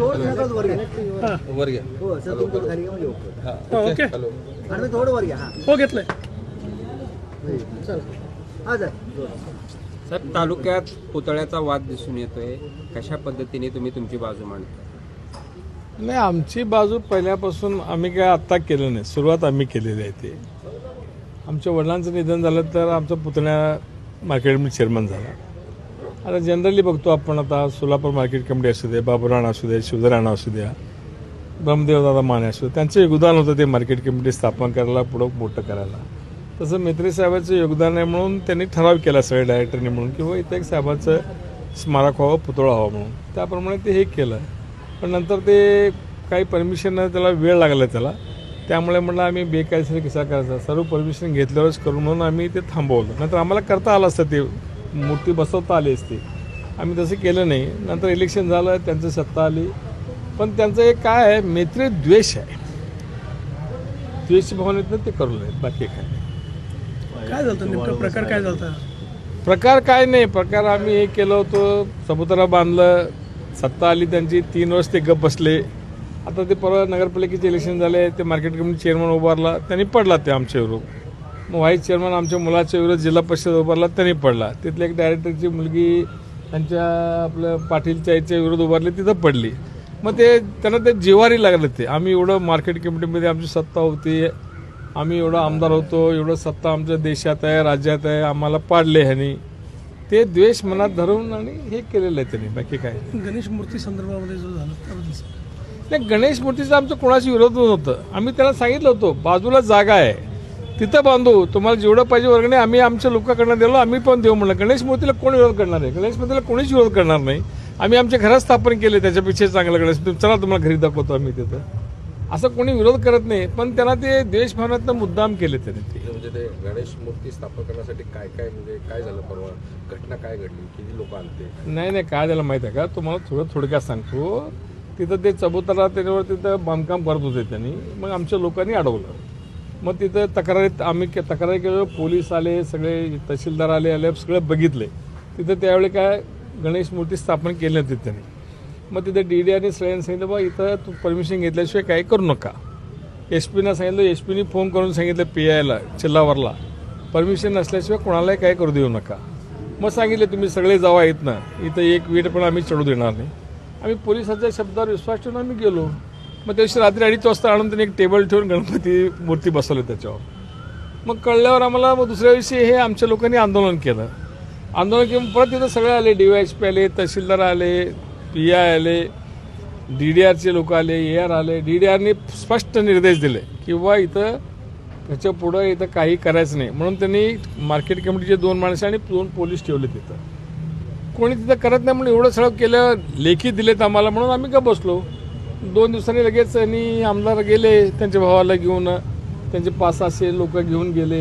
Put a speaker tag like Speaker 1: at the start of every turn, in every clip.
Speaker 1: वर घ्या.
Speaker 2: ओके
Speaker 3: थोडं वर घ्या.
Speaker 2: हो घेतलंय.
Speaker 4: साहेब, तालुक्यात पुतळ्याचा वाद दिसून येतोय, कशा पद्धतीने तुम्ही तुमची बाजू मांडता?
Speaker 5: नाही, आमची बाजू पहिल्यापासून आम्ही काय आत्ता केलं नाही, सुरुवात आम्ही केलेली आहे. ते आमच्या वडिलांचं निधन झालं तर आमचा पुतण्या मार्केट कमिटी चेअरमन झाला. आता जनरली बघतो आपण, आता सोलापूर मार्केट कमिटी असू दे, बाबुराणा असू दे, शिवराणा असू द्या, ब्रह्मदेवदादा माने असू दे, त्यांचं योगदान होतं ते मार्केट कमिटी स्थापन करायला, पुढं मोठं करायला. तसं मेत्री साहेबांचं योगदान आहे म्हणून त्यांनी ठराव केला सगळ्या डायरेक्टरने म्हणून, किंवा इथं एक साहेबाचं स्मारक व्हावं, पुतळा व्हावा म्हणून. त्याप्रमाणे ते हे केलं. पण नंतर ते काही परमिशन त्याला वेळ लागला त्याला, त्यामुळे म्हणलं आम्ही बेकायदेशीर कसा करायचा, सर्व परमिशन घेतल्यावरच करू म्हणून आम्ही ते थांबवलं. नंतर आम्हाला करता आलं असतं, ते मूर्ती बसवता आली असती, आम्ही तसं केलं नाही. नंतर इलेक्शन झालं, त्यांचं सत्ता आली. पण त्यांचं एक काय आहे, मैत्री द्वेष आहे, द्वेष भावनेतनं ते करू नये, बाकी काय नाही.
Speaker 2: काय झालं नेमकं, प्रकार काय झाला?
Speaker 5: प्रकार काय नाही, प्रकार आम्ही हे केलं होतं, सबुतारा बांधलं, सत्ता आली त्यांची, 3 वर्ष ते गप बसले. आता ते परवा नगरपालिकेचे इलेक्शन झाले, ते मार्केट कमिटी चेअरमन उभारला, त्यांनी पडला ते आमच्या विरोध. मग व्हाईस चेअरमन आमच्या मुलाच्या विरोध जिल्हा परिषद उभारला, त्यांनी पडला. तिथल्या एक डायरेक्टरची मुलगी त्यांच्या आपल्या पाटीलच्या आईच्या विरोध उभारली, तिथं पडली. मग ते त्यांना ते जिव्हारी लागलं. ते आम्ही एवढं मार्केट कमिटीमध्ये आमची सत्ता होती, आम्ही एवढं आमदार होतो, एवढं सत्ता आमच्या देशात आहे, राज्यात आहे, आम्हाला पाडले ह्यानी. ते द्वेष मनात धरून आणि हे केलेलं आहे त्यांनी, बाकी काय.
Speaker 2: गणेश मूर्ती संदर्भामध्ये जो झालं त्याबद्दल
Speaker 5: नाही, गणेश मूर्तीचा आमचं कोणाशी विरोध नव्हतं. आम्ही त्याला सांगितलं होतं, बाजूला जागा आहे, तिथं बांधू, तुम्हाला जेवढं पाहिजे वर्गणी आम्ही आमच्या लोकांकडनं दिलो, आम्ही पण देऊ म्हणलं. गणेश मूर्तीला कोण विरोध करणार आहे? गणेश मूर्तीला कोणीच विरोध करणार नाही. आम्ही आमच्या घरात स्थापन केले, त्याच्यापेक्षा चांगलं गणेश, चला तुम्हाला घरी दाखवतो आम्ही तिथं. असं कोणी विरोध करत नाही, पण त्यांना ते देशभावनातनं मुद्दाम केले त्यांनी. ते
Speaker 1: म्हणजे ते गणेश मूर्ती स्थापन करण्यासाठी काय काय म्हणजे काय झालं, परवा घटना काय घडली, किती लोक आलते?
Speaker 5: नाही, काय झालं माहीत आहे का तुम्हाला, थोडक्यात सांगतो. तिथं ते चबुतरा त्याच्यावर तिथं बांधकाम करत होते त्यांनी. मग आमच्या लोकांनी अडवलं. मग तिथं तक्रारी केलं, पोलीस आले, सगळे तहसीलदार आले, सगळे बघितले. तिथं त्यावेळी काय गणेश मूर्ती स्थापन केली नव्हती त्यांनी. मग तिथं DDRने सगळ्यांनी सांगितलं, बा इथं तू परमिशन घेतल्याशिवाय काही करू नका. SP सांगितलं, SP फोन करून सांगितलं PIला चिल्लावरला, परमिशन नसल्याशिवाय कोणालाही काही करू देऊ नका. मग सांगितलं तुम्ही सगळे जावा इथं एक वीट पण आम्ही चढू देणार नाही. आम्ही पोलिसाच्या शब्दावर विश्वास ठेवून आम्ही गेलो. मग त्या दिवशी रात्री 2:30 वाजता आणून त्यांनी एक टेबल ठेवून गणपती मूर्ती बसवली त्याच्यावर. मग कळल्यावर आम्हाला मग दुसऱ्या दिवशी हे आमच्या लोकांनी आंदोलन केलं. आंदोलन केलं परत तिथं सगळे आले, DYSP आले, तहसीलदार आले, PI आले, DDRचे लोक आले, AR आले. DDRने स्पष्ट निर्देश दिले की बा इथं त्याच्या पुढं इथं काही करायचं नाही म्हणून त्यांनी मार्केट कमिटीचे 2 माणसं आणि 2 पोलीस ठेवले तिथं. कोणी तिथं करत नाही म्हणून एवढं सगळं केलं, लेखी दिलेत आम्हाला म्हणून आम्ही का बसलो. 2 दिवसांनी लगेच त्यांनी आमदार गेले त्यांच्या भावाला घेऊन, त्यांचे 500-600 लोक घेऊन गेले,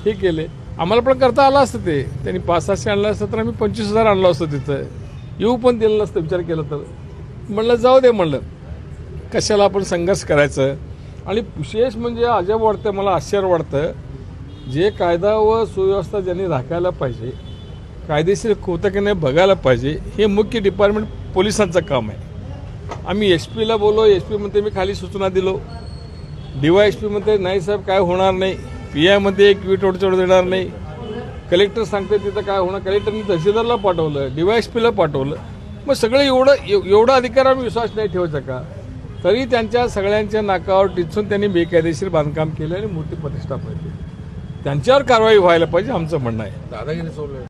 Speaker 5: हे केले. आम्हाला पण करता आलं असतं ते, त्यांनी 500-600 आणलं असतं तर आम्ही 25,000 आणलं असतं, तिथं येऊ पण दिलं नसतं विचार केला तर. म्हणलं जाऊ दे, म्हणलं कशाला आपण संघर्ष करायचं. आणि विशेष म्हणजे अजब वाटतं, मला आश्चर्य वाटतं, जे कायदा व सुव्यवस्था ज्यांनी राखायला पाहिजे, कायदेशीर होतं की नाही बघायला पाहिजे, हे मुख्य डिपार्टमेंट पोलिसांचं काम आहे. आम्ही SPला बोललो, SP म्हणते मी खाली सूचना दिलो, DYSP म्हणते नाही साहेब काय होणार नाही, PI मध्ये एक वीट चढू देणार नाही, कलेक्टर सांगते तिथं काय होणार, कलेक्टरने तहसीलदारला पाठवलं, DYSPला पाठवलं. मग सगळे एवढा अधिकार आम्ही विश्वास नाही ठेवायचा का? तरी त्यांच्या सगळ्यांच्या नाकावर टिचून त्यांनी बेकायदेशीर बांधकाम केलं आणि मूर्ती प्रतिष्ठापन केली. त्यांच्यावर कारवाई व्हायला पाहिजे, आमचं म्हणणं आहे.
Speaker 1: दादागिरी सोडलं.